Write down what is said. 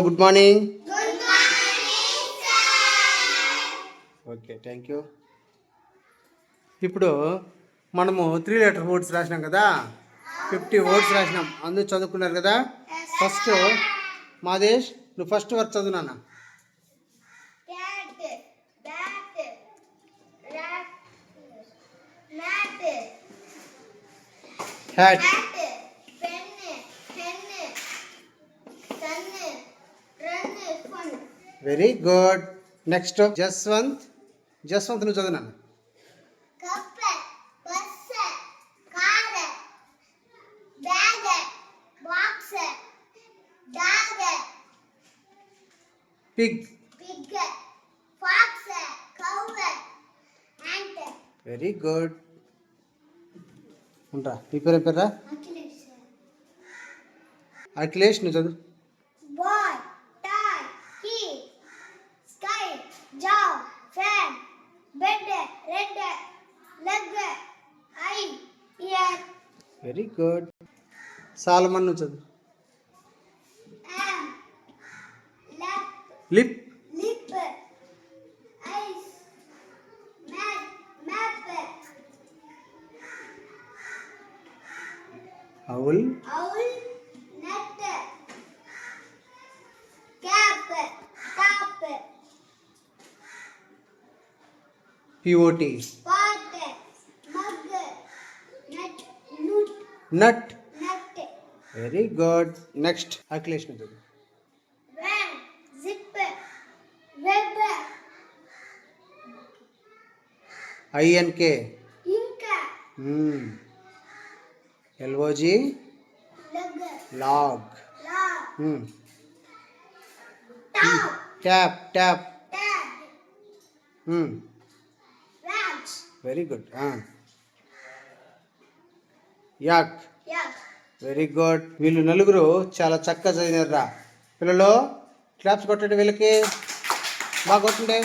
Good morning. Okay, thank you. ఇప్పుడు మనము 3 letter words రాసినాం కదా, 50 వర్డ్స్ రాసినాం. అందరూ చదువుకున్నారు కదా. ఫస్ట్ మాదేశ్, నువ్వు ఫస్ట్ వర్డ్ చదువు నాన్న. Hat. Very good. Next Jaswant. Jaswant నువ్వు చదువు నాన్న. పిగ్. Very good. ఉంటా. నీ పేరు ఏం పేరా? అఖిలేష్ నువ్వు చదువు. Very good. సాల్మన్ నువ్వు చదువు. Lip. Owl. POT. Nut. Very good. Next, Akhilesh nu chadu. INK. LOG. Log. Tap. Very good. Yak. Very good. వీళ్ళు నలుగురు చాలా చక్కగా చదివినారా పిల్లలు. క్లాప్స్ కొట్టండి వీళ్ళకి, బాగా కొట్టండి.